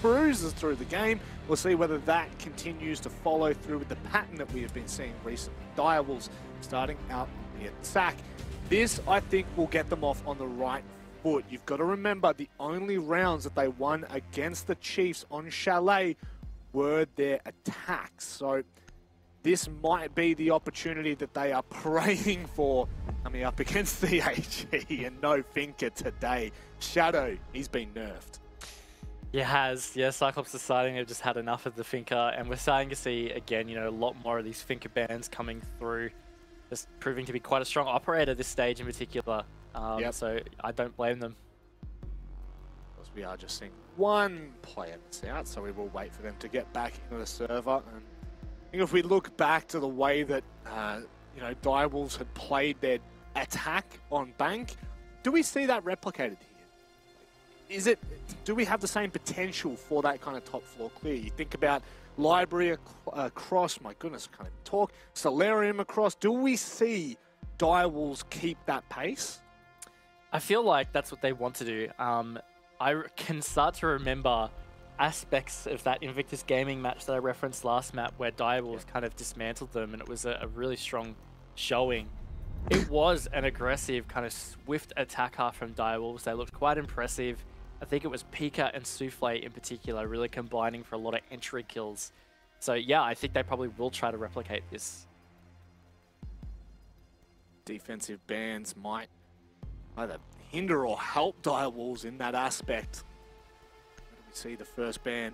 cruises through the game. We'll see whether that continues to follow through with the pattern that we have been seeing recently. Direwolves starting out on the attack. This, I think, will get them off on the right foot. You've got to remember the only rounds that they won against the Chiefs on Chalet were their attacks. So this might be the opportunity that they are praying for coming up against the AG, and no Finker today. Shadow, he's been nerfed. He has. Yeah, CYCLOPS deciding they've just had enough of the Finker, and we're starting to see, again, you know, a lot more of these Finker bans coming through. Just proving to be quite a strong operator this stage in particular. So I don't blame them. Because we are just seeing one player miss out, so we will wait for them to get back into the server. And I think if we look back to the way that you know, Direwolves had played their attack on Bank, do we see that replicated here? Do we have the same potential for that kind of top floor clear? You think about Library across, my goodness, I can't even talk, Solarium across. Do we see Direwolves keep that pace? I feel like that's what they want to do. I can start to remember aspects of that Invictus Gaming match that I referenced last map where Direwolves kind of dismantled them, and it was a really strong showing. It was an aggressive, kind of swift attacker from Direwolves. They looked quite impressive. I think it was Pika and Souffle in particular really combining for a lot of entry kills. So yeah, I think they probably will try to replicate this. Defensive bans might either hinder or help Direwolves in that aspect. Where do we see the first ban?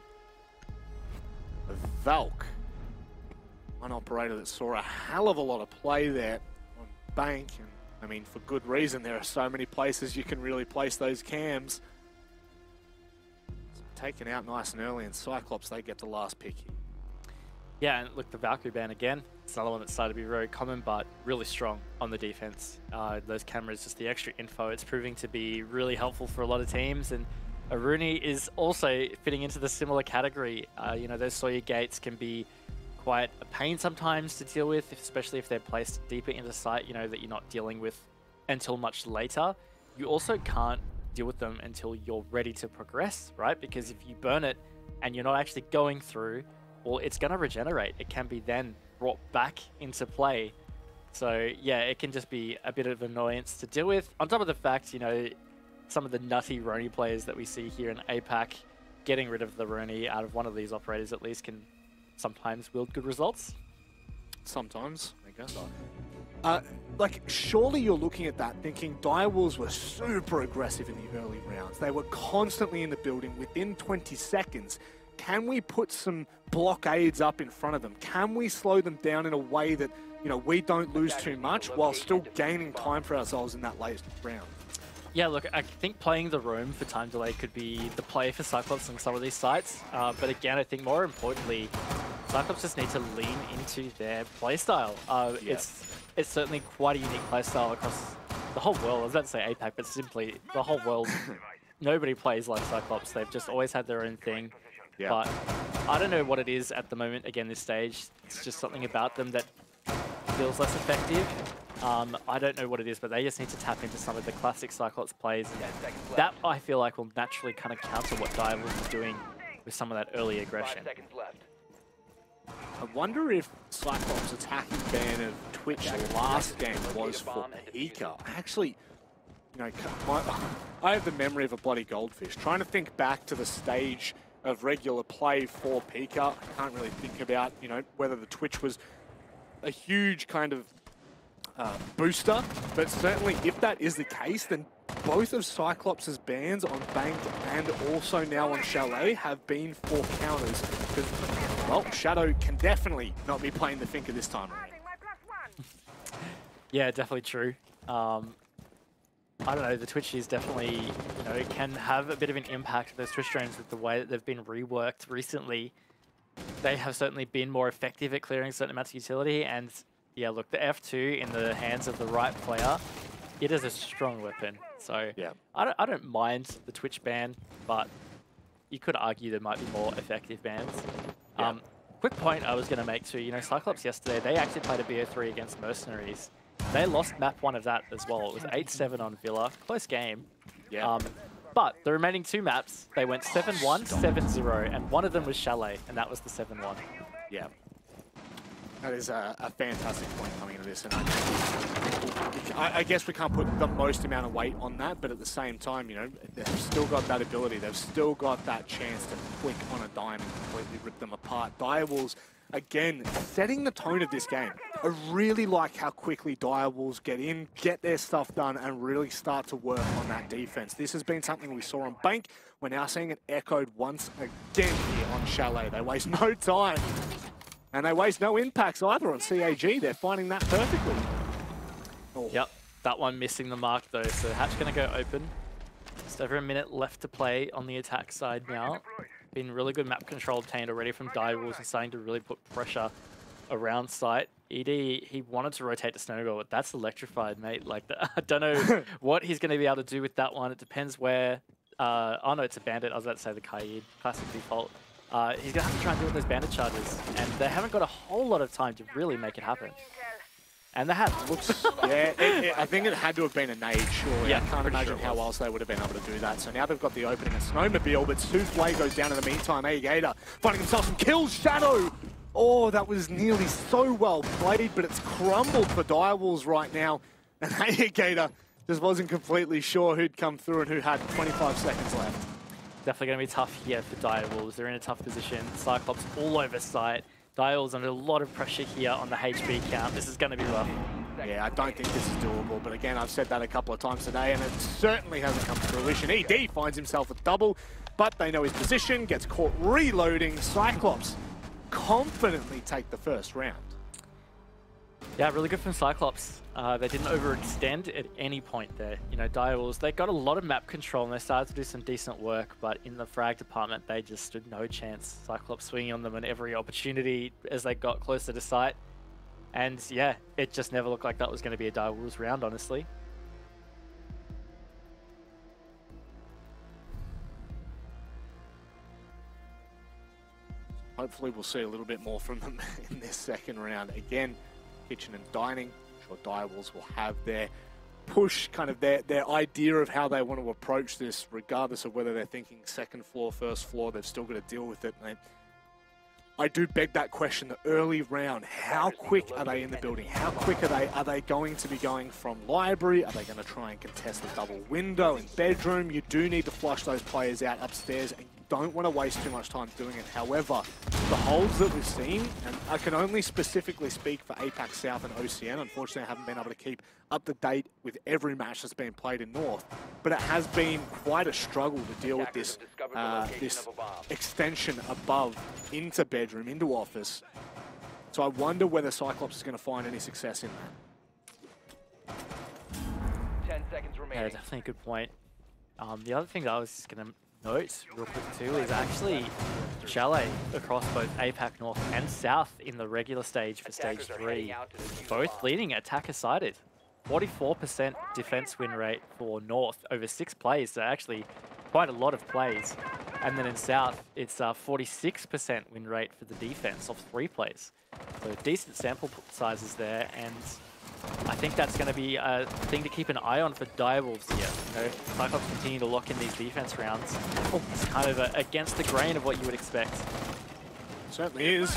Of Valk. One operator that saw a hell of a lot of play there on Bank. And I mean, for good reason. There are so many places you can really place those cams. Taken out nice and early, and CYCLOPS, they get the last pick here. Yeah, and look, the Valkyrie ban again. It's another one that started to be very common, but really strong on the defense. Those cameras, just the extra info, it's proving to be really helpful for a lot of teams. And Aruni is also fitting into the similar category. You know, those Sawyer gates can be quite a pain sometimes to deal with, especially if they're placed deeper into the site, you know, that you're not dealing with until much later. You also can't deal with them until you're ready to progress, right? Because if you burn it and you're not actually going through, well, it's going to regenerate. It can be then brought back into play. So yeah, it can just be a bit of annoyance to deal with. On top of the fact, you know, some of the nutty Roni players that we see here in APAC, getting rid of the Roni out of one of these operators at least can sometimes wield good results. Sometimes, I guess. Like, surely you're looking at that thinking Direwolves were super aggressive in the early rounds. They were constantly in the building within 20 seconds. Can we put some blockades up in front of them? Can we slow them down in a way that, you know, we don't lose too much while still gaining time for ourselves in that late round? Yeah, look, I think playing the roam for time delay could be the play for CYCLOPS on some of these sites. But again, I think more importantly, CYCLOPS just need to lean into their playstyle. It's certainly quite a unique playstyle across the whole world. I was about to say APAC, but simply the whole world. Nobody plays like CYCLOPS. They've just always had their own thing. Yeah. But I don't know what it is at the moment, again, this stage. It's just something about them that feels less effective. I don't know what it is, but they just need to tap into some of the classic CYCLOPS plays. That, I feel like, will naturally kind of counter what Direwolves are doing with some of that early aggression. I wonder if CYCLOPS' attacking ban of Twitch last game was for Pika. Actually, you know, I have the memory of a bloody goldfish. Trying to think back to the stage of regular play for Pika, I can't really think about, you know, whether the Twitch was a huge kind of booster, but certainly if that is the case, then both of CYCLOPS' bans on Bank and also now on Chalet have been for counters. Because, well, Shadow can definitely not be playing the Finker this time around. Yeah, definitely true. I don't know, the Twitch is definitely, you know, it can have a bit of an impact, those Twitch streams, with the way that they've been reworked recently. They have certainly been more effective at clearing certain amounts of utility, and yeah, look, the F2 in the hands of the right player, it is a strong weapon. So yeah, I don't mind the Twitch ban, but you could argue there might be more effective bans. Yeah. Quick point I was going to make too, you know, CYCLOPS yesterday, they actually played a BO3 against Mercenaries. They lost map 1 of that as well. It was 8-7 on Villa. Close game. Yeah. But the remaining 2 maps, they went 7-1, 7-0, and one of them was Chalet, and that was the 7-1. Yeah. That is a fantastic point coming into this, and I guess we can't put the most amount of weight on that, but at the same time, you know, they've still got that ability. They've still got that chance to flick on a dime and completely rip them apart. Direwolves, again, setting the tone of this game. I really like how quickly Direwolves get in, get their stuff done, and really start to work on that defense. This has been something we saw on Bank. We're now seeing it echoed once again here on Chalet. They waste no time. And they waste no impacts either on CAG. They're finding that perfectly. Oh. Yep, that one missing the mark though. So Hatch going to go open. Just over a minute left to play on the attack side now. Been really good map control obtained already from Direwolves and starting to really put pressure around site. ED, he wanted to rotate to Snowball, but that's electrified, mate. Like, I don't know what he's going to be able to do with that one. It depends where... oh no, it's a Bandit. I was about to say the Kaid. Classic default. He's going to have to try and deal with those Bandit charges. And they haven't got a whole lot of time to really make it happen. And they have. Looks, yeah, I think it had to have been a nade, surely. Yeah, I can't imagine how else they would have been able to do that. So now they've got the opening of Snowmobile, but Souffle goes down in the meantime. Gator finding himself some kills. Shadow! Oh, that was nearly so well played, but it's crumbled for Direwolves right now. And Gator just wasn't completely sure who'd come through and who had 25 seconds left. Definitely going to be tough here for Direwolves. They're in a tough position. Cyclops all over site. Direwolves under a lot of pressure here on the HB count. This is going to be rough. Yeah, I don't think this is doable, but again, I've said that a couple of times today, and it certainly hasn't come to fruition. ED finds himself a double, but they know his position, gets caught reloading. Cyclops confidently take the first round. Yeah, really good from Cyclops. They didn't overextend at any point there. You know, Direwolves, they got a lot of map control and they started to do some decent work, but in the frag department, they just stood no chance. Cyclops swinging on them in every opportunity as they got closer to site. And yeah, it just never looked like that was going to be a Direwolves round, honestly. Hopefully we'll see a little bit more from them in this second round. Again, kitchen and dining. I'm sure Direwolves will have their push, kind of their idea of how they want to approach this, regardless of whether they're thinking second floor, first floor. They've still got to deal with it. And I do beg that question, the early round. How quick are they in the building? How quick are they? Are they going to be going from library? Are they going to try and contest the double window in bedroom? You do need to flush those players out upstairs, and you don't want to waste too much time doing it. However, the holds that we've seen, and I can only specifically speak for APAC South and OCN. Unfortunately, I haven't been able to keep up to date with every match that's been played in North, but it has been quite a struggle to deal with this this extension above into bedroom, into office. So I wonder whether Cyclops is going to find any success in that. 10 seconds remaining. Yeah, definitely a good point. The other thing that I was going to note real quick too is actually Chalet across both APAC North and South in the regular stage for stage 3, both leading attacker-sided. 44% defense win rate for North over 6 plays, so actually quite a lot of plays. And then in South, it's 46% win rate for the defense of 3 plays. So decent sample sizes there, and I think that's going to be a thing to keep an eye on for Direwolves here. You know, Cyclops continue to lock in these defense rounds. It's kind of against the grain of what you would expect. Certainly is.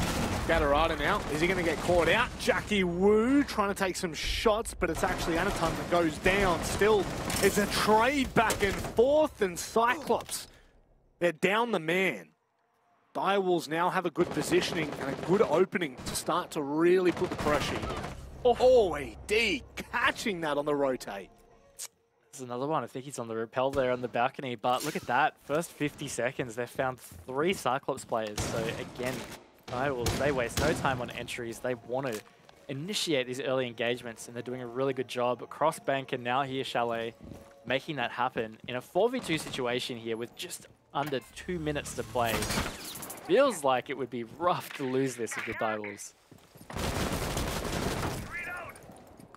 Gatorada now. Is he going to get caught out? Jackie Wu trying to take some shots, but it's actually Anaton that goes down. Still, it's a trade back and forth, and Cyclops, they're down the man. Direwolves now have a good positioning and a good opening to start to really put the pressure in. Oh, ED catching that on the rotate. There's another one. I think he's on the rappel there on the balcony, but look at that. First 50 seconds, they've found 3 Cyclops players. So again, they waste no time on entries. They want to initiate these early engagements, and they're doing a really good job across Bank and now here Chalet, making that happen in a 4v2 situation here with just under 2 minutes to play. Feels like it would be rough to lose this if you're Direwolves.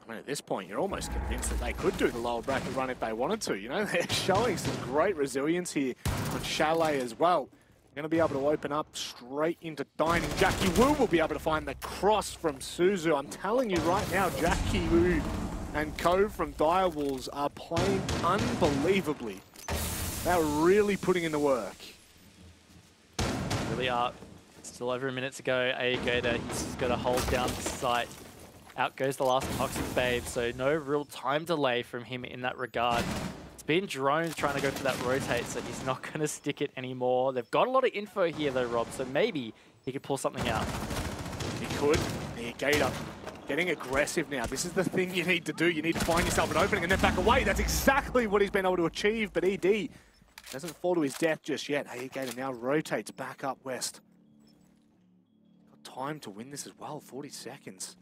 I mean, at this point, you're almost convinced that they could do the lower bracket run if they wanted to. You know, they're showing some great resilience here on Chalet as well. Going to be able to open up straight into dining. Jackie Wu will be able to find the cross from Suzu. I'm telling you right now, Jackie Wu and co from Direwolves are playing unbelievably. They're really putting in the work. Really are. Still over a minute to go. Gator, he's just got to hold down the site. Out goes the last Toxic Babe, so no real time delay from him in that regard. It's been drones trying to go for that rotate, so he's not going to stick it anymore. They've got a lot of info here though, Rob, so maybe he could pull something out. He could. Gator getting aggressive now. This is the thing you need to do. You need to find yourself an opening and then back away. That's exactly what he's been able to achieve, but ED doesn't fall to his death just yet. Gator now rotates back up west. Got time to win this as well, 40 seconds.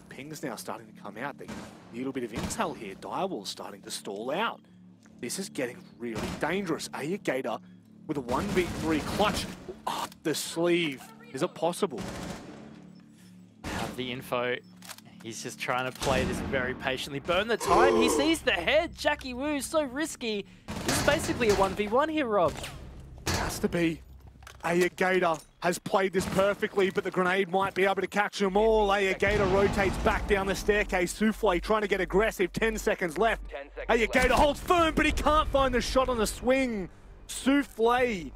Ping's now starting to come out. They get a little bit of intel here. Direwall's starting to stall out. This is getting really dangerous. Gator with a 1v3 clutch up the sleeve. Is it possible? Have the info. He's just trying to play this very patiently. Burn the time. He sees the head. Jackie Wu, so risky. It's basically a 1v1 here, Rob. It has to be. Gator has played this perfectly, but the grenade might be able to catch them all. Gator rotates back down the staircase. Souffle trying to get aggressive. 10 seconds left. 10 seconds Gator left. holds firm, but he can't find the shot on the swing. Souffle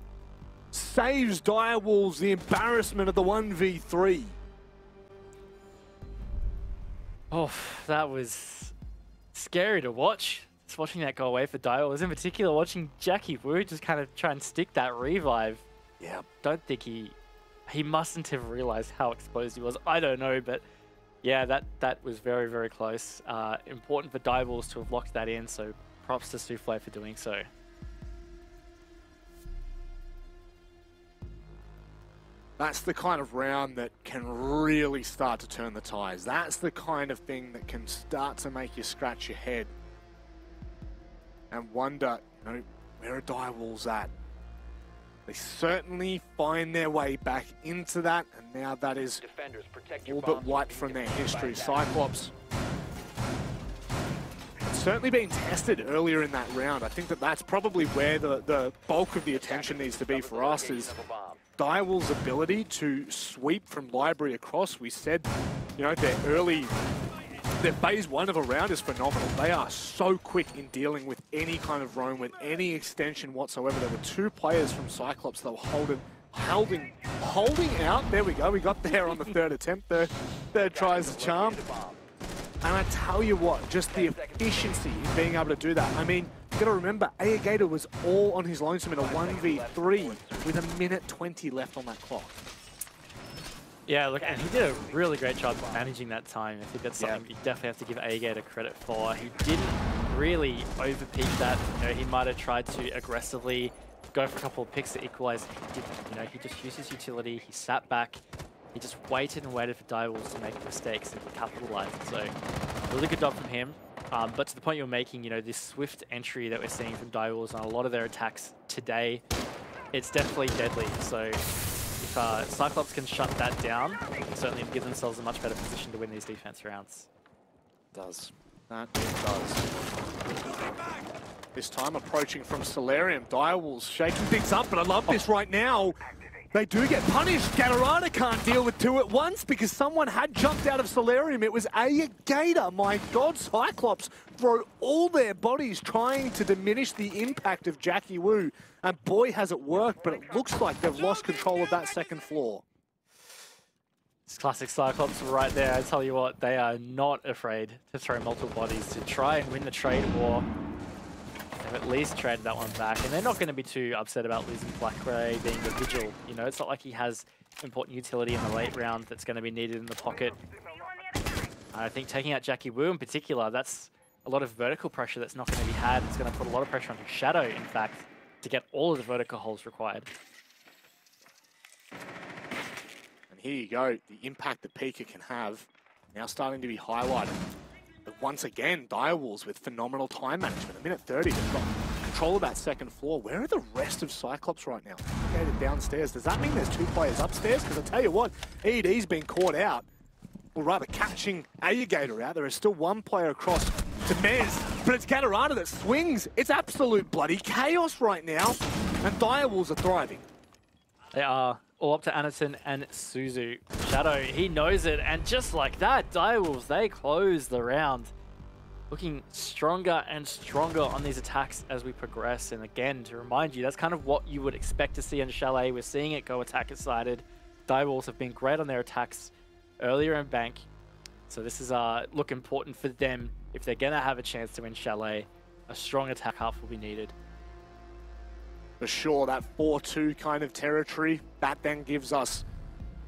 saves Direwolves the embarrassment of the 1v3. Oh, that was scary to watch. Just watching that go away for Direwolves. In particular, watching Jackie Wu just kind of try and stick that revive. Yeah, Don't think he mustn't have realized how exposed he was. I don't know, but yeah, that was very, very close. Important for Direwolves to have locked that in, so props to Souffle for doing so. that's the kind of round that can really start to turn the tides. That's the kind of thing that can start to make you scratch your head and wonder, where are Direwolves at? They certainly find their way back into that, and now that is Defenders, protect all your but bombs wiped being from their defused by history. attackers. Cyclops certainly been tested earlier in that round. I think that's probably where the bulk of the attention needs to be for us, is Direwolves' ability to sweep from library across. We said, their phase one of a round is phenomenal. They are so quick in dealing with any kind of roam, with any extension whatsoever. There were two players from Cyclops that were holding out. There we go. We got there on the third attempt. Third try is the charm. And I tell you what, just the efficiency in being able to do that. I mean, you got to remember, Gator was all on his lonesome in a 1v3 with 1:20 left on that clock. Yeah, look, and he did a really great job managing that time. I think that's something you definitely have to give Gator credit for. He didn't really overpeak that. He might have tried to aggressively go for a couple of picks to equalize. He didn't. He just used his utility. He sat back. He just waited and waited for Direwolves to make mistakes and capitalize. So, really good job from him. But to the point you're making, this swift entry that we're seeing from Direwolves on a lot of their attacks today, it's definitely deadly. So, if Cyclops can shut that down, they can certainly give themselves a much better position to win these defense rounds. Does. That it does. This time approaching from Solarium. Direwolves shaking things up, but I love this right now. They do get punished. Gatorada can't deal with two at once because someone had jumped out of Solarium. It was Gator. My God, Cyclops throw all their bodies trying to diminish the impact of Jackie Wu. And boy, has it worked, but it looks like they've lost control of that second floor. It's classic Cyclops right there. I tell you what, they are not afraid to throw multiple bodies to try and win the trade war. They've at least traded that one back, and they're not going to be too upset about losing Black Ray being the Vigil. It's not like he has important utility in the late round that's going to be needed in the pocket. I think taking out Jackie Wu in particular, that's a lot of vertical pressure that's not going to be had. It's going to put a lot of pressure onto Shadow, in fact, to get all of the vertical holes required. And here you go, the impact that Pika can have now starting to be highlighted. But once again, Direwolves with phenomenal time management. 1:30, they've got control of that second floor. Where are the rest of Cyclops right now? Gator downstairs. Does that mean there's two players upstairs? Because I tell you what, ED's been caught out. Or rather, catching Gator out. There is still one player across to Mez, but it's Gatorada that swings. It's absolute bloody chaos right now. And Direwolves are thriving. They are all up to Anderson and Suzu. Shadow, he knows it, and just like that, Direwolves, they close the round looking stronger and stronger on these attacks as we progress. And again, to remind you, that's kind of what you would expect to see in Chalet. We're seeing it go attacker-sided. Direwolves have been great on their attacks earlier in Bank. So this is look important for them. If they're going to have a chance to win Chalet, a strong attack half will be needed. For sure, that 4-2 kind of territory, that then gives us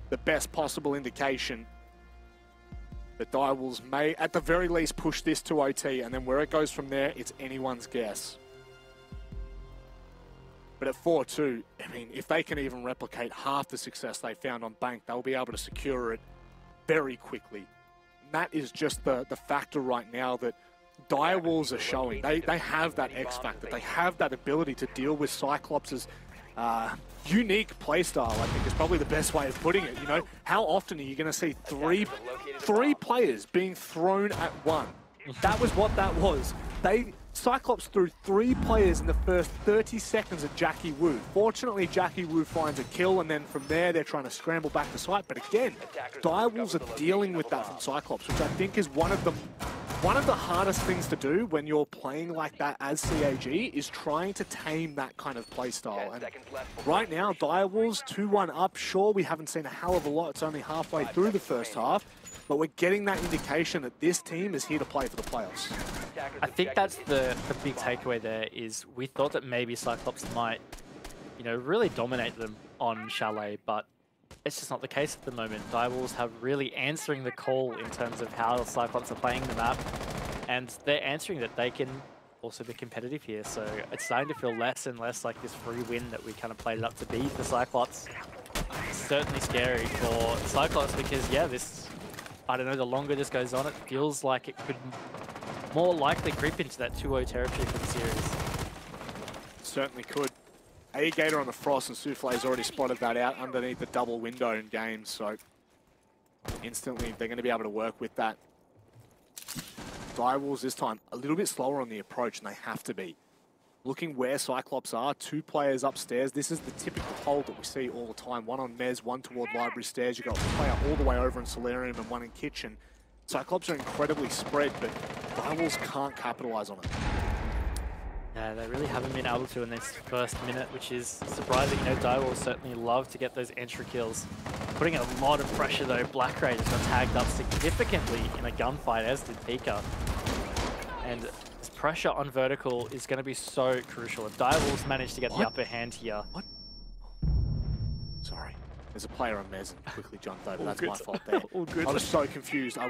the best possible indication that Direwolves may, at the very least, push this to OT, and then where it goes from there, it's anyone's guess. But at 4-2, I mean, if they can even replicate half the success they found on Bank, they'll be able to secure it very quickly. And that is just the factor right now that Direwolves are showing. They have that X factor. They have that ability to deal with Cyclops' unique playstyle, I think is probably the best way of putting it. You know, how often are you going to see three players being thrown at one? That was what that was. Cyclops threw 3 players in the first 30 seconds at Jackie Wu. Fortunately, Jackie Wu finds a kill, and then from there, they're trying to scramble back to site. But again, Direwolves are dealing with that from Cyclops, which I think is one of the hardest things to do when you're playing like that as CAG, is trying to tame that kind of play style. And right now, Direwolves 2-1 up. Sure, we haven't seen a hell of a lot. It's only halfway through the first half, but we're getting that indication that this team is here to play for the playoffs. I think that's the big takeaway there, is we thought that maybe Cyclops might, you know, really dominate them on Chalet, but it's just not the case at the moment. Direwolves have really answering the call in terms of how the Cyclops are playing the map, and they're answering that they can also be competitive here. So it's starting to feel less and less like this free win that we kind of played it up to be for Cyclops. It's certainly scary for Cyclops because, yeah, this, I don't know, the longer this goes on, it feels like it could more likely creep into that 2-0 territory for the series. Certainly could. Gator on the Frost, and Souffle's already spotted that out underneath the double window in games, so instantly they're going to be able to work with that. Direwolves this time a little bit slower on the approach, and they have to be. Looking where Cyclops are, 2 players upstairs. This is the typical hold that we see all the time. 1 on Mez, 1 toward Library Stairs. You've got a player all the way over in Solarium and 1 in Kitchen. Cyclops are incredibly spread, but Direwolves can't capitalize on it. Yeah, they really haven't been able to in this first minute, which is surprising. You know, Direwolves certainly love to get those entry kills. Putting a lot of pressure though, Black Ray just got tagged up significantly in a gunfight, as did Pika. And this pressure on vertical is going to be so crucial. If Direwolves manage to get the upper hand here. What? Sorry. There's a player on Mez and quickly jumped over. That's my fault there. All good. I was so confused. I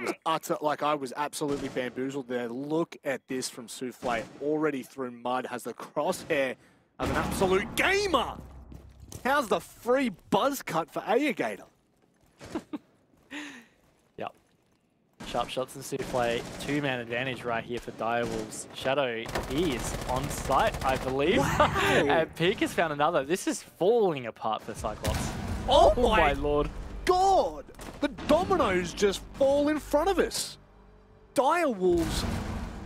was absolutely bamboozled there. Look at this from Souffle. Already through mud, has the crosshair of an absolute gamer. How's the free buzz cut for Gator? Yep. Sharp shots and Souffle. 2-man advantage right here for Direwolves. Shadow, he is on site, I believe. Wow. And Peak has found another. This is falling apart for Cyclops. Oh my lord. God! The dominoes just fall in front of us. Direwolves,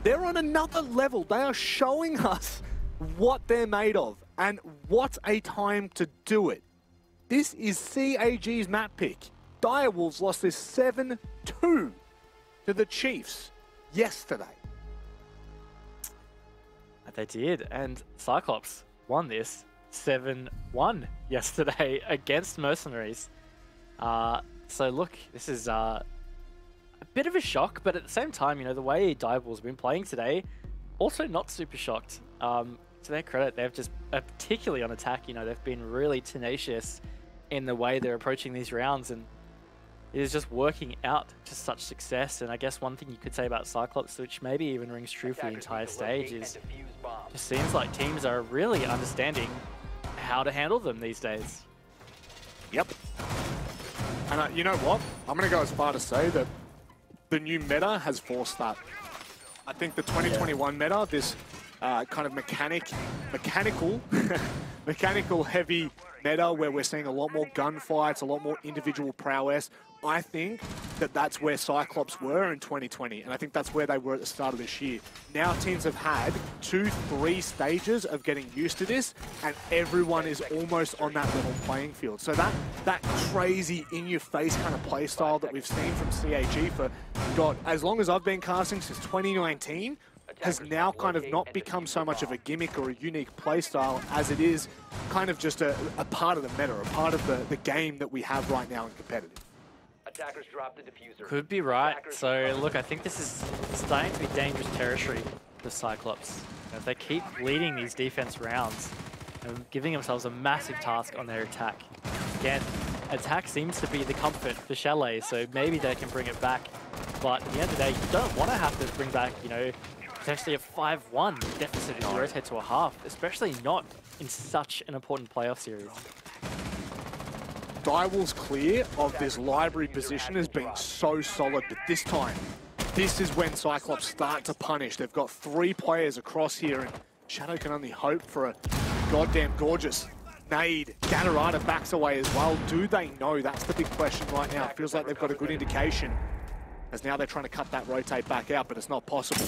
they're on another level. They are showing us what they're made of, and what a time to do it. This is CAG's map pick. Direwolves lost this 7-2 to the Chiefs yesterday. They did, and Cyclops won this 7-1 yesterday against Mercenaries. So look, this is a bit of a shock, but at the same time, you know, the way Direwolves have been playing today, also not super shocked. To their credit, they've just, particularly on attack, you know, they've been really tenacious in the way they're approaching these rounds, and it is just working out to such success. And I guess one thing you could say about Cyclops, which maybe even rings true for the entire stage, is it just seems like teams are really understanding how to handle them these days. Yep. And you know what? I'm going to go as far to say that the new meta has forced that. I think the 2021 meta, this kind of mechanical heavy meta where we're seeing a lot more gunfights, a lot more individual prowess. I think that that's where Cyclops were in 2020, and I think that's where they were at the start of this year. Now teams have had 2-3 stages of getting used to this, and everyone is almost on that level playing field. So that crazy in-your-face kind of play style that we've seen from CAG for got, as long as I've been casting since 2019, has now kind of not become so much of a gimmick or a unique playstyle as it is kind of just a part of the meta, a part of the game that we have right now in competitive. Attackers dropped the diffuser. Could be right. So look, I think this is starting to be dangerous territory for Cyclops. You know, if they keep leading these defense rounds and giving themselves a massive task on their attack. Again, attack seems to be the comfort for Chalet, so maybe they can bring it back. But at the end of the day, you don't want to have to bring back, you know, potentially a 5-1 deficit if you rotate to a half, especially not in such an important playoff series. Direwolf's clear of this library position has been so solid, but this time, this is when Cyclops start to punish. They've got 3 players across here, and Shadow can only hope for a goddamn gorgeous nade. Gatorada backs away as well. Do they know? That's the big question right now. It feels like they've got a good indication, as now they're trying to cut that rotate back out, but it's not possible.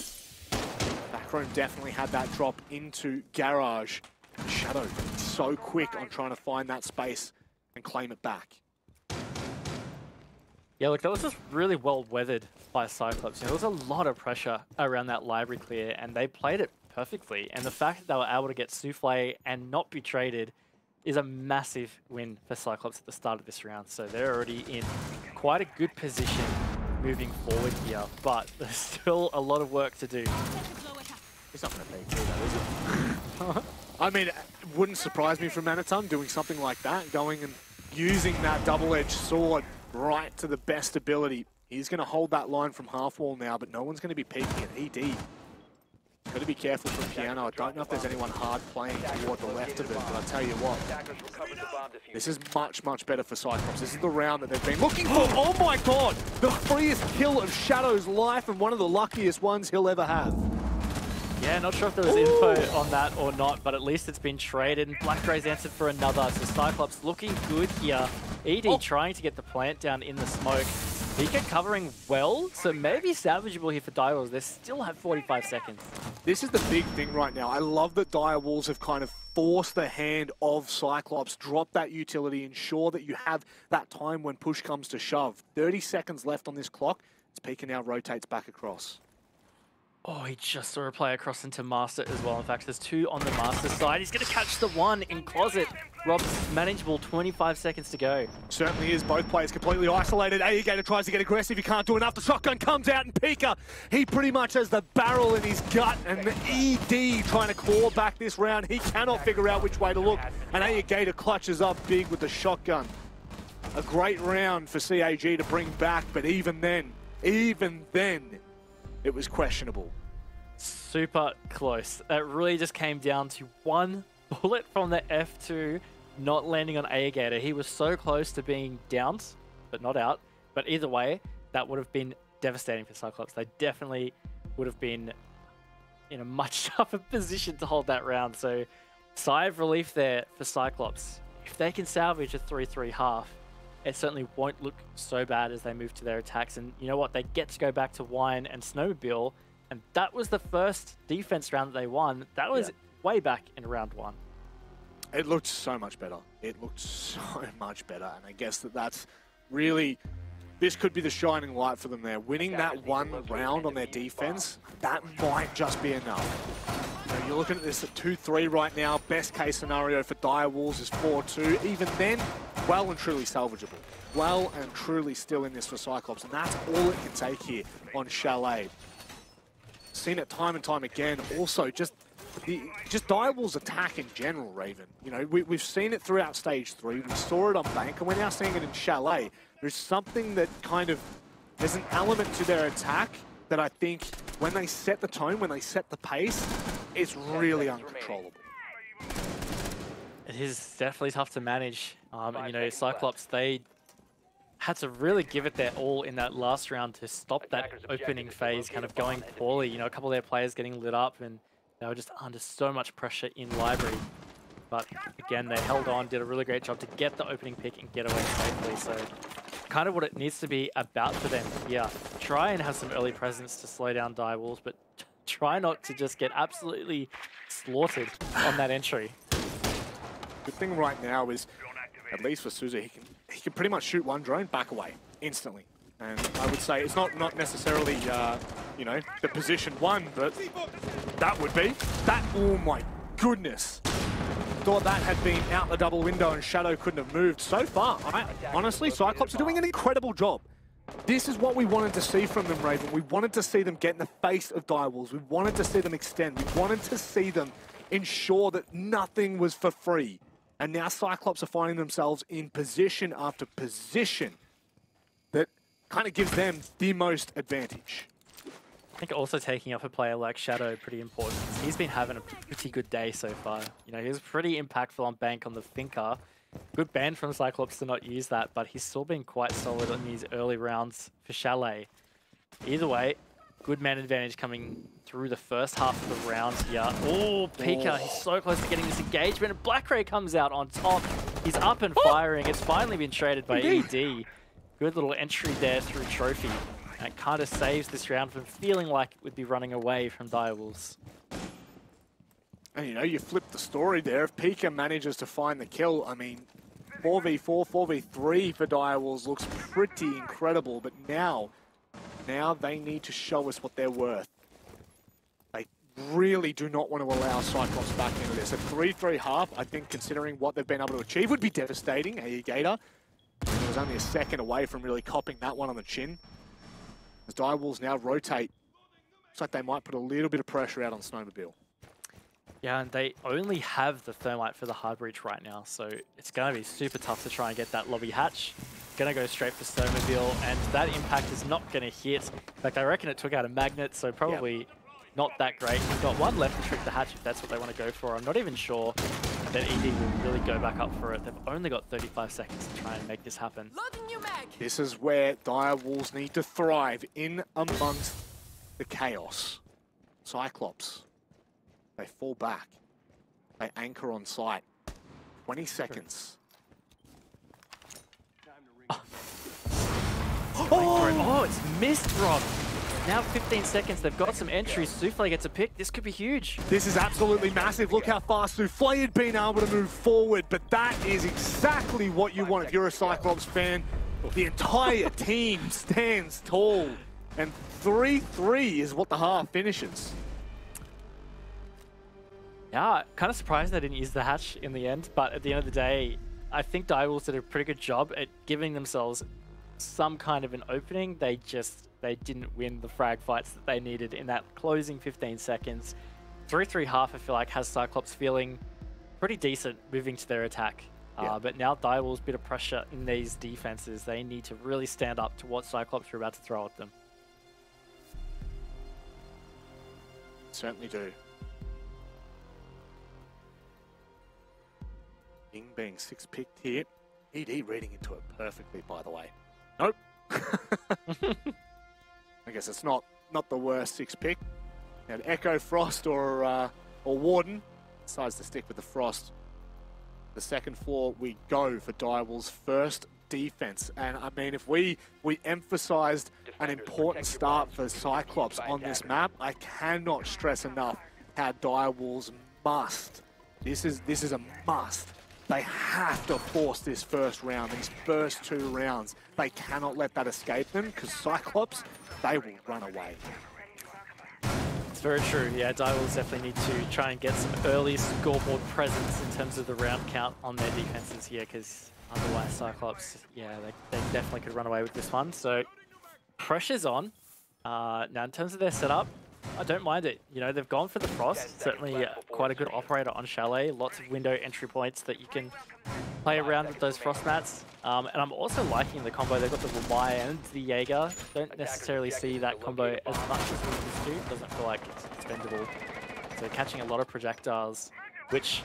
Backroom definitely had that drop into Garage. Shadow so quick on trying to find that space and claim it back. Yeah, look, that was just really well weathered by Cyclops. You know, there was a lot of pressure around that library clear, and they played it perfectly. And the fact that they were able to get Souffle and not be traded is a massive win for Cyclops at the start of this round. So they're already in quite a good position moving forward here, but there's still a lot of work to do. It's not going to be too, though, is it? I mean, it wouldn't surprise me from Manitum doing something like that, going and using that double-edged sword right to the best ability. He's going to hold that line from half wall now, but no one's going to be peeking at ED. Got to be careful from Piano. I don't know if there's anyone hard playing toward the left of it, but I'll tell you what, this is much, much better for Cyclops. This is the round that they've been looking for. Oh my god! The freest kill of Shadow's life and one of the luckiest ones he'll ever have. Yeah, not sure if there was info on that or not, but at least it's been traded, and Black Gray's answered for another. So Cyclops looking good here. ED trying to get the plant down in the smoke. Pika covering well, so maybe salvageable here for Direwolves. They still have 45 seconds. This is the big thing right now. I love that Direwolves have kind of forced the hand of Cyclops, drop that utility, ensure that you have that time when push comes to shove. 30 seconds left on this clock. It's Pika now rotates back across. Oh, he just saw a play across into Master as well. In fact, there's 2 on the Master side. He's going to catch the 1 in Closet. Rob's manageable, 25 seconds to go. Certainly is. Both players completely isolated. Alligator tries to get aggressive. He can't do enough. The shotgun comes out, and Pika, he pretty much has the barrel in his gut, and the ED trying to claw back this round. He cannot figure out which way to look, and Alligator clutches up big with the shotgun. A great round for CAG to bring back, but even then, it was questionable. Super close. It really just came down to 1 bullet from the F2 not landing on Alligator. He was so close to being downed, but not out. But either way, that would have been devastating for Cyclops. They definitely would have been in a much tougher position to hold that round. So, sigh of relief there for Cyclops. If they can salvage a 3-3 half, it certainly won't look so bad as they move to their attacks. And you know what? They get to go back to Wine and Snowmobile. And that was the first defense round that they won. That was way back in round 1. It looked so much better. It looked so much better. And I guess that's really, this could be the shining light for them there. Winning that 1 round on their defense, that might just be enough. You know, you're looking at this at 2-3 right now. Best case scenario for Direwolves is 4-2. Even then, well and truly salvageable. Well and truly still in this for Cyclops. And that's all it can take here on Chalet. Seen it time and time again. Also, just Direwolves attack in general, Raven. You know, we've seen it throughout Stage 3. We saw it on Bank, and we're now seeing it in Chalet. There's something that kind of, there's an element to their attack that I think when they set the tone, when they set the pace, it's really uncontrollable. It is definitely tough to manage. And you know, Cyclops, they had to really give it their all in that last round to stop that opening phase kind of going poorly. You know, a couple of their players getting lit up, and they were just under so much pressure in Library. But again, they held on, did a really great job to get the opening pick and get away safely. So kind of what it needs to be about for them. Yeah, try and have some early presence to slow down Direwolves, but try not to just get absolutely slaughtered on that entry. Good thing right now is, at least for Souza, he can pretty much shoot 1 drone, back away instantly. And I would say it's not necessarily, you know, the position one, but that would be. That, oh my goodness. Thought that had been out the double window and Shadow couldn't have moved. So far, honestly, CYCLOPS are doing an incredible job. This is what we wanted to see from them, Raven. We wanted to see them get in the face of Direwolves. We wanted to see them extend. We wanted to see them ensure that nothing was for free. And now CYCLOPS are finding themselves in position after position that kind of gives them the most advantage. I think also taking up a player like Shadow pretty important. He's been having a pretty good day so far. You know, he was pretty impactful on Bank on the Thinker. Good ban from CYCLOPS to not use that, but he's still been quite solid in these early rounds for Chalet. Either way, good man advantage coming through the first half of the round here. Oh, Pika, he's so close to getting this engagement. And Black Ray comes out on top. He's up and firing. It's finally been traded by ED. Good little entry there through Trophy. And it kind of saves this round from feeling like it would be running away from Direwolves. And you know, you flip the story there. If Pika manages to find the kill, I mean, 4v4, 4v3 for Direwolves looks pretty incredible. But now they need to show us what they're worth. They really do not want to allow CYCLOPS back into this. A 3-3 half, I think, considering what they've been able to achieve, would be devastating. Gator. He was only a second away from really copping that one on the chin. As Direwolves now rotate, looks like they might put a little bit of pressure out on Snowmobile. Yeah, and they only have the Thermite for the hard breach right now, so it's going to be super tough to try and get that lobby hatch. Going to go straight for Snowmobile, and that impact is not going to hit. In fact, I reckon it took out a magnet, so probably not that great. We've got one left to trick the hatch if that's what they want to go for. I'm not even sure that ED will really go back up for it. They've only got 35 seconds to try and make this happen. This is where Direwolves need to thrive in amongst the chaos. CYCLOPS, they fall back. They anchor on site. 20 seconds. Oh, it's missed, Rob. Now 15 seconds, they've got some entries. Souffle gets a pick. This could be huge. This is absolutely massive. Look how far Souffle had been able to move forward, but that is exactly what you want if you're a CYCLOPS fan. The entire team stands tall, and 3-3 is what the half finishes. Yeah, kind of surprised they didn't use the hatch in the end, but at the end of the day, I think Direwolves did a pretty good job at giving themselves some kind of an opening. They didn't win the frag fights that they needed in that closing 15 seconds. 3-3 half, I feel like, has CYCLOPS feeling pretty decent moving to their attack. But now Direwolves, bit of pressure in these defenses. They need to really stand up to what CYCLOPS are about to throw at them. Certainly do. Ying being 6-picked here. ED reading into it perfectly, by the way. Nope. I guess it's not the worst 6-pick. And Echo, Frost, or Warden decides to stick with the Frost. The second floor we go for Direwolves' first defense. And I mean, if we emphasized an important start for CYCLOPS on this map, I cannot stress enough how Direwolves must. This is a must. They have to force this first round, these first 2 rounds. They cannot let that escape them, because CYCLOPS, they will run away. It's very true. Yeah, Direwolves definitely need to try and get some early scoreboard presence in terms of the round count on their defenses here, because otherwise CYCLOPS, yeah, they definitely could run away with this one. So pressure's on. Now in terms of their setup, I don't mind it. You know, they've gone for the Frost. Certainly quite a good operator on Chalet. Lots of window entry points that you can play around with those Frost mats. And I'm also liking the combo. They've got the Ramai and the Jaeger. Don't necessarily see that combo as much as we used to. Doesn't feel like it's expendable. So catching a lot of projectiles, which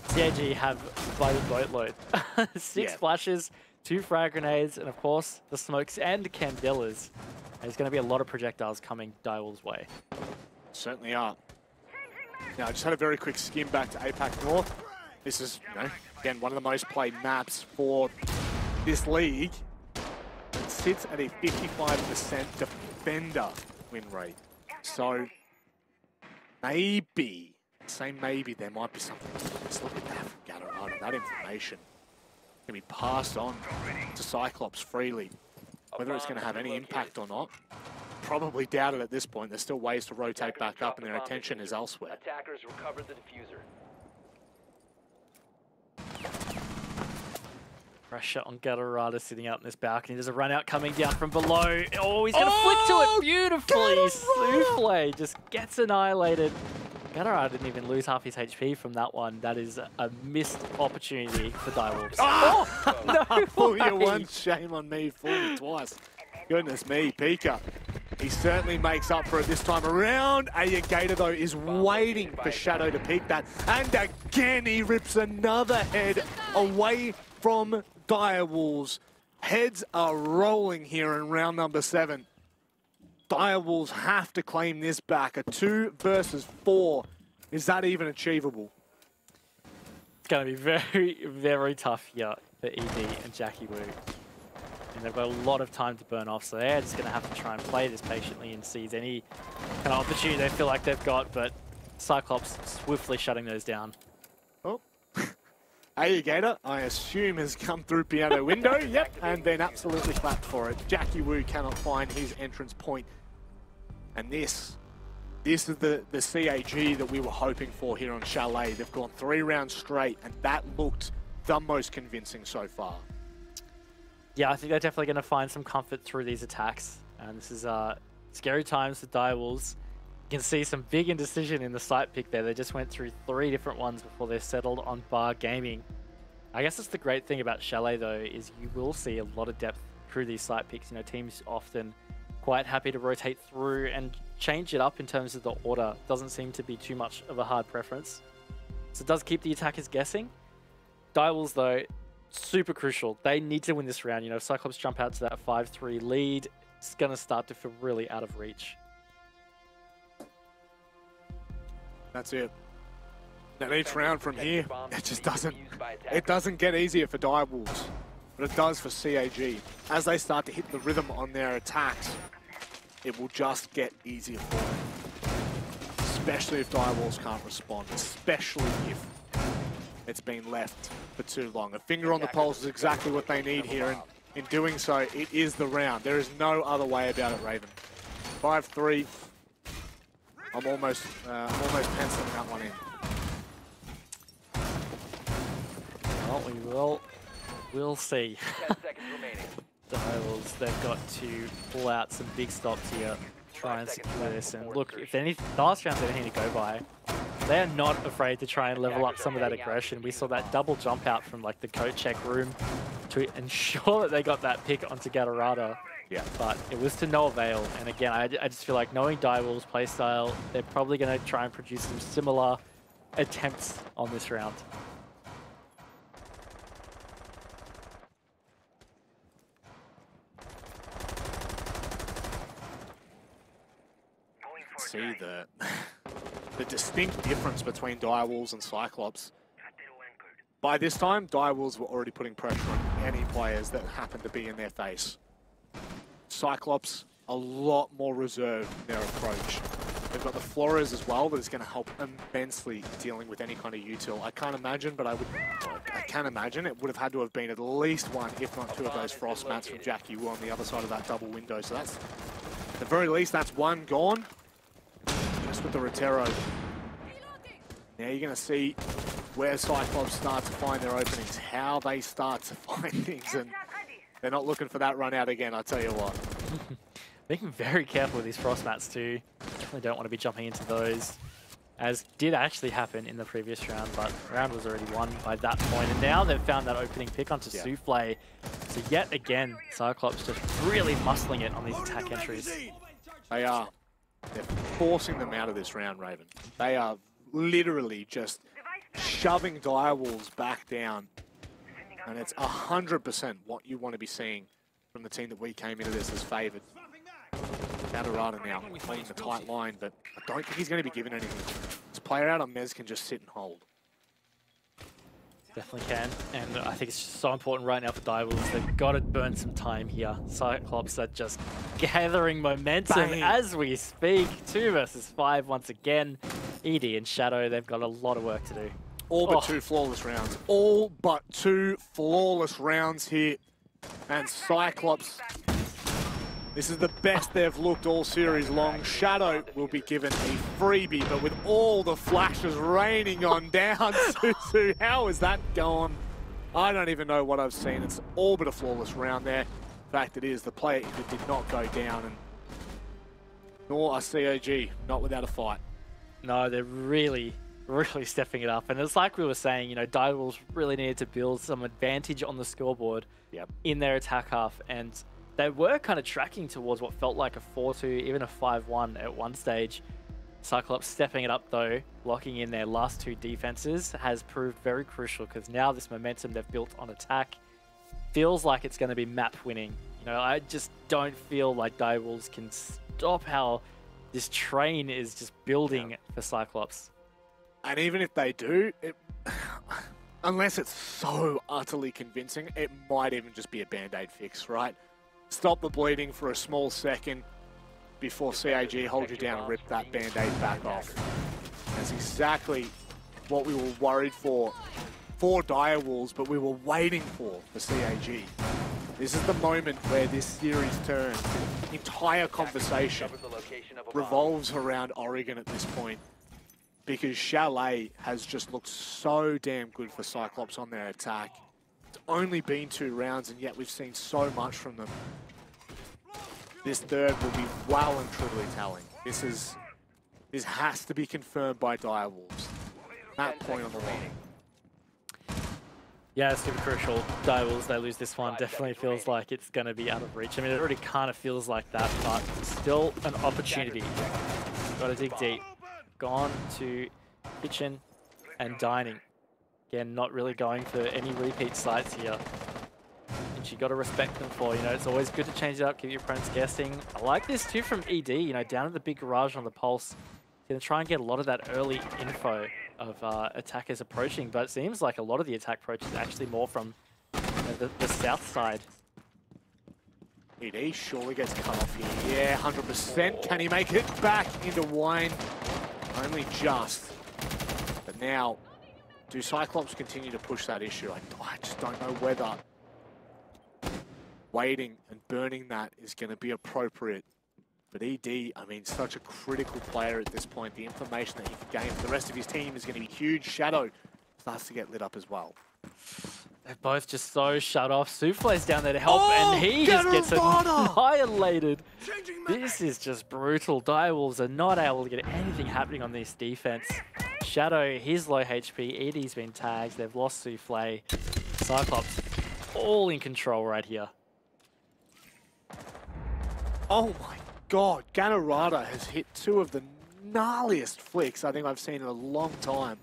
CAG have by the boatload. 6 flashes, 2 frag grenades, and of course the smokes and candelas. There's going to be a lot of projectiles coming Direwolves' way. Certainly are. Now, I just had a very quick skim back to APAC North. This is, you know, again, one of the most played maps for this league. It sits at a 55% defender win rate. So, maybe, say maybe, there might be something. Let's look at that from Gather. That information can be passed on to CYCLOPS freely. Whether it's going to have any impact or not, probably doubt it at this point. There's still ways to rotate back up and their attention is elsewhere. Attackers recovered the diffuser. Pressure on Gatorada sitting out in this balcony. There's a run out coming down from below. Oh, he's going to flick to it beautifully. Souffle just gets annihilated. Gatorada didn't even lose half his HP from that one. That is a missed opportunity for Direwolves. Oh! No Fool you way. once, shame on me. Fool me twice. Goodness me, Pika. He certainly makes up for it this time around. Gator, though, is waiting for Shadow to peek that. And again, he rips another head away from Direwolves. Heads are rolling here in round number 7. Direwolves have to claim this back. A 2 versus 4. Is that even achievable? It's going to be very, very tough here for ED and Jackie Wu. And they've got a lot of time to burn off, so they're just going to have to try and play this patiently and seize any kind of opportunity they feel like they've got, but CYCLOPS swiftly shutting those down. Oh. Gator, I assume, has come through piano window. Yep, and then absolutely clapped for it. Jackie Wu cannot find his entrance point. And this is the CAG that we were hoping for here on Chalet. They've gone 3 rounds straight, and that looked the most convincing so far. Yeah, I think they're definitely going to find some comfort through these attacks. And this is scary times for Direwolves. You can see some big indecision in the site pick there. They just went through 3 different ones before they settled on Bar Gaming. I guess that's the great thing about Chalet, though, is you will see a lot of depth through these site picks. You know, teams often quite happy to rotate through and change it up in terms of the order. Doesn't seem to be too much of a hard preference. So it does keep the attackers guessing. Direwolves, though, super crucial. They need to win this round. You know, if CYCLOPS jump out to that 5-3 lead, it's going to start to feel really out of reach. That's it. And each round from here, it doesn't get easier for Direwolves, but it does for CAG. As they start to hit the rhythm on their attacks, it will just get easier for them. Especially if Direwolves can't respond, especially if it's been left for too long. A finger on the pulse is exactly what they need here, and in doing so, it is the round. There is no other way about it, Raven. 5-3. I'm almost penciling that one in. Well, we'll see. 10 seconds remaining. Direwolves, they've got to pull out some big stops here, try and secure this. And look, if the last round's anything to go by, they are not afraid to try and level up some of that aggression. We saw that double jump out from like the coat check room to ensure that they got that pick onto Gatorada. Yeah. But it was to no avail. And again, I just feel like knowing Direwolves' playstyle, they're probably going to try and produce some similar attempts on this round. See the distinct difference between Direwolves and CYCLOPS. By this time, Direwolves were already putting pressure on any players that happened to be in their face. CYCLOPS, a lot more reserved in their approach. They've got the Flores as well, that is going to help immensely dealing with any kind of util. I can't imagine, but I can imagine it would have had to have been at least 1, if not 2 of those frost mats from Jackie Wu on the other side of that double window. So that's, at the very least, that's 1 gone. Just with the Rotero. Now you're going to see where CYCLOPS start to find their openings, how they start to find things, and they're not looking for that run out again, I tell you what. Being very careful with these frost mats too. Definitely don't want to be jumping into those, as did actually happen in the previous round, but the round was already won by that point. And now they've found that opening pick onto Souffle. So yet again, CYCLOPS just really muscling it on these attack entries. They are. They're forcing them out of this round, Raven. They are literally just shoving Direwolves back down. And it's 100% what you want to be seeing from the team that we came into this as favoured. Gatorada now playing the tight line, but I don't think he's going to be given anything. This player out on Mez can just sit and hold. Definitely can, and I think it's just so important right now for Direwolves. They've got to burn some time here. CYCLOPS are just gathering momentum as we speak. 2 versus 5 once again. ED and Shadow, they've got a lot of work to do. All but 2 flawless rounds. All but 2 flawless rounds here. And CYCLOPS This is the best they've looked all series long. Shadow will be given a freebie, but with all the flashes raining on down, Suzu, how is that gone? I don't even know what I've seen. It's all but a flawless round there. In fact, it is. The player that did not go down, and nor a CAG, not without a fight. No, they're really stepping it up. And it's like we were saying, you know, Direwolves really needed to build some advantage on the scoreboard in their attack half. And they were kind of tracking towards what felt like a 4-2, even a 5-1 at one stage. CYCLOPS stepping it up though, locking in their last two defenses has proved very crucial because now this momentum they've built on attack feels like it's going to be map winning. You know, I just don't feel like Direwolves can stop how this train is just building for CYCLOPS. And even if they do, unless it's so utterly convincing, it might even just be a band-aid fix, right? Stop the bleeding for a small second before CAG hold you down and rip that band-aid back off. That's exactly what we were worried for Direwolves, but we were waiting for CAG. This is the moment where this series turns. The entire conversation revolves around Oregon at this point, because Chalet has just looked so damn good for CYCLOPS on their attack. It's only been 2 rounds, and yet we've seen so much from them. This third will be well and truly telling. This has to be confirmed by Direwolves. That point on the line. Yeah, it's super crucial. Direwolves, they lose this one. Definitely feels like it's going to be out of reach. I mean, it already kind of feels like that, but still an opportunity. Got to dig deep. Gone to kitchen and dining. Again, not really going for any repeat sites here. And you got to respect them for, you know, it's always good to change it up, keep your opponents guessing. I like this too from ED, you know, down at the big garage on the pulse. Going to try and get a lot of that early info of attackers approaching, but it seems like a lot of the attack approach is actually more from the south side. ED surely gets cut off here. Yeah, 100%. Can he make it back into Wayne? Only just. But now, do CYCLOPS continue to push that issue? I just don't know whether waiting and burning that is going to be appropriate. But ED, I mean, such a critical player at this point. The information that he can gain for the rest of his team is going to be huge. Shadow starts to get lit up as well. They're both just so shut off. Souffle's down there to help, and he just gets annihilated. This is just brutal. Direwolves are not able to get anything happening on this defense. Shadow, he's low HP. Edie's been tagged. They've lost Souffle. CYCLOPS all in control right here. Oh my God, Ganorada has hit 2 of the gnarliest flicks I think I've seen in a long time.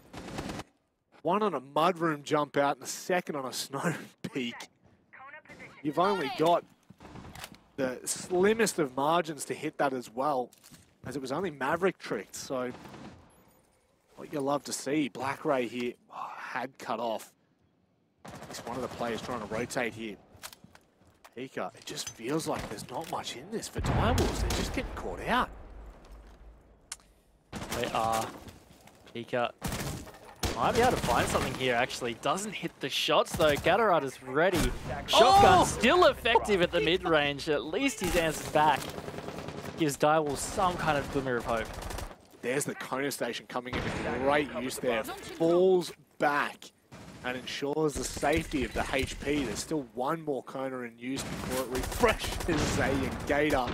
One on a mudroom jump out and the second on a snow peak. You've only got the slimmest of margins to hit that as well, as it was only Maverick tricked. So what you love to see, Black Ray here had cut off. He's one of the players trying to rotate here. Pika, it just feels like there's not much in this for Direwolves. They're just getting caught out. They are. Pika might be able to find something here, actually. Doesn't hit the shots, though. Ganorada's ready. Shotgun still effective at the mid-range. At least he's answered back. Gives Direwolves some kind of glimmer of hope. There's the Kona station coming into great use there. Falls back and ensures the safety of the HP. There's still one more Kona in use before it refreshes a Gator.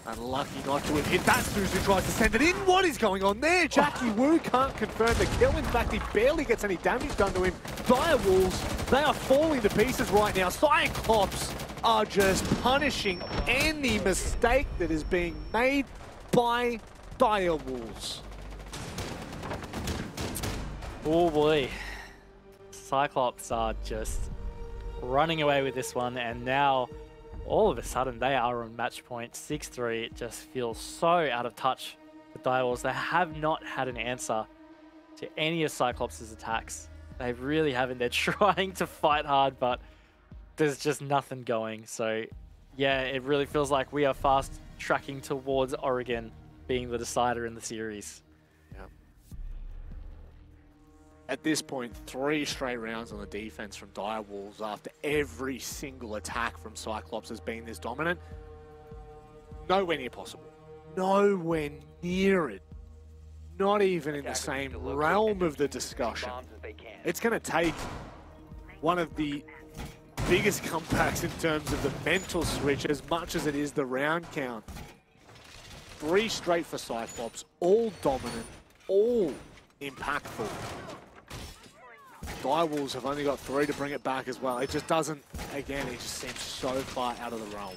Unlucky not to have hit that. Suzu tries to send it in. What is going on there? Jackie Wu can't confirm the kill. In fact, he barely gets any damage done to him. Direwolves, they are falling to pieces right now. CYCLOPS are just punishing any mistake that is being made by Direwolves. Oh boy. CYCLOPS are just running away with this one, and now all of a sudden they are on match point 6-3. It just feels so out of touch with Direwolves. They have not had an answer to any of CYCLOPS' attacks. They really haven't. They're trying to fight hard, but there's just nothing going. So yeah, it really feels like we are fast tracking towards Oregon being the decider in the series. At this point, 3 straight rounds on the defense from Direwolves after every single attack from CYCLOPS has been this dominant. nowhere near possible. Nowhere near it. Not even in the same realm of the discussion. It's going to take one of the biggest comebacks in terms of the mental switch as much as it is the round count. 3 straight for Cyclops, all dominant, all impactful. Direwolves have only got 3 to bring it back as well. It just doesn't, again, it just seems so far out of the realm.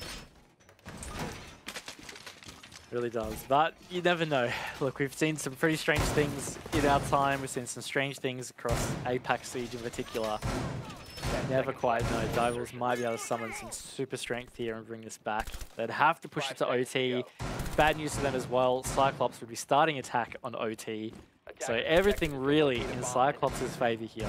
Really does, but you never know. Look, we've seen some pretty strange things in our time. We've seen some strange things across APAC Siege in particular. Never quite know. Direwolves might be able to summon some super strength here and bring this back. They'd have to push it to OT. Bad news for them as well. Cyclops would be starting attack on OT. So everything really in Cyclops' favor here.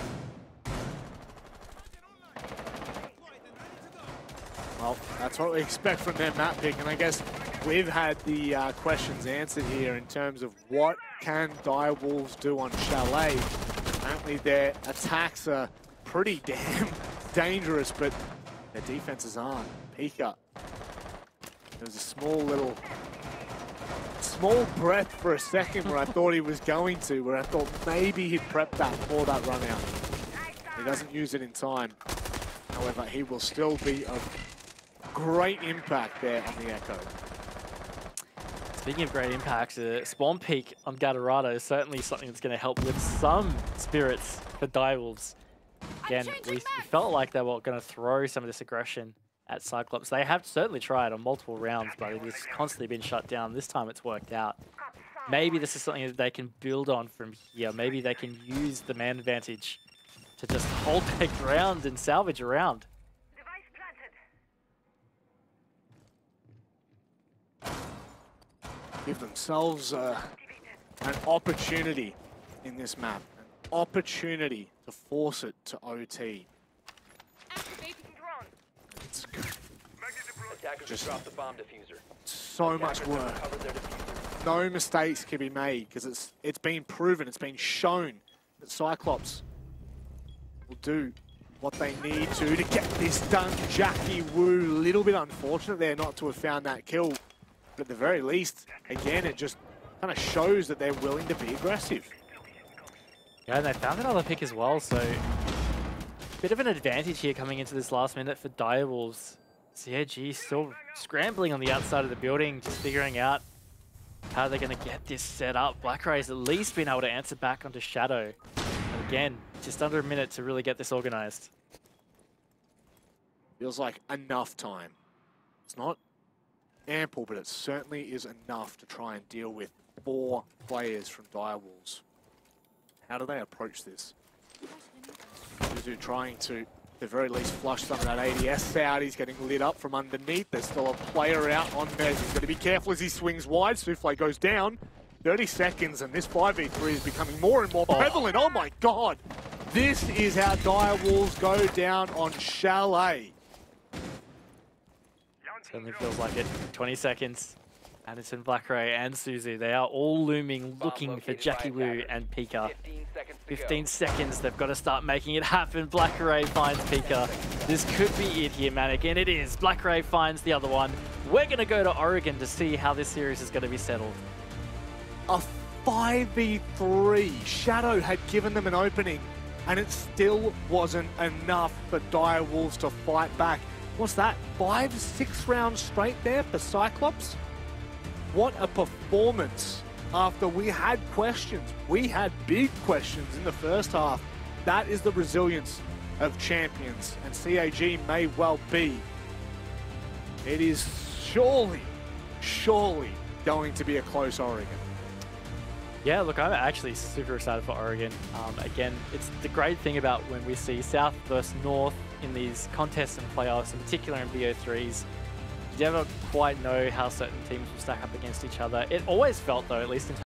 Well, that's what we expect from their map pick, and I guess we've had the questions answered here in terms of what can Direwolves do on Chalet. Apparently their attacks are pretty damn dangerous, but their defenses aren't. Pika. There was a small breath for a second where I thought he was going to, where I thought maybe he'd prep that for that run out. He doesn't use it in time. However, he will still be of great impact there on the Echo. Speaking of great impacts, spawn peak on Gatorado is certainly something that's going to help lift some spirits for Direwolves. Again, we felt like they were going to throw some of this aggression at Cyclops. They have certainly tried on multiple rounds, but it's constantly been shut down. This time it's worked out. Maybe this is something that they can build on from here. Maybe they can use the man advantage to just hold their ground and salvage a round. Give themselves an opportunity in this map. An opportunity to force it to OT. It's just drop the bomb diffuser. so much work. No mistakes can be made because it's been proven, it's been shown that Cyclops will do what they need to get this done. Jackie Wu, a little bit unfortunate there not to have found that kill. But at the very least, again, it just kind of shows that they're willing to be aggressive. Yeah, and they found another pick as well, so bit of an advantage here coming into this last minute for Direwolves. CAG still scrambling on the outside of the building, just figuring out how they're going to get this set up. Blackray's at least been able to answer back onto Shadow. And again, just under a minute to really get this organized. Feels like enough time. It's not ample, but it certainly is enough to try and deal with 4 players from Direwolves. How do they approach this? Zuzu trying to, at the very least, flush some of that ADS out. He's getting lit up from underneath. There's still a player out on Mez. He's got to be careful as he swings wide. Souffle goes down. 30 seconds, and this 5v3 is becoming more and more prevalent. Oh my god! This is how Direwolves go down on Chalet. Certainly feels like it. 20 seconds. Anderson, Blackray, and Suzu, they are all looming, looking for Jackie Wu and Pika. 15 seconds, they've got to start making it happen. Blackray finds Pika. This could be it here, Manic, and it is. Blackray finds the other one. We're going to go to Oregon to see how this series is going to be settled. A 5v3. Shadow had given them an opening, and it still wasn't enough for Direwolves to fight back. What's that? 5-6 rounds straight there for Cyclops? What a performance after we had questions. We had big questions in the first half. That is the resilience of champions, and CAG may well be. It is surely going to be a close Oregon. Yeah, look, I'm actually super excited for Oregon. Again, it's the great thing about when we see South versus North in these contests and playoffs, in particular in BO3s, you never quite know how certain teams will stack up against each other. It always felt, though, at least in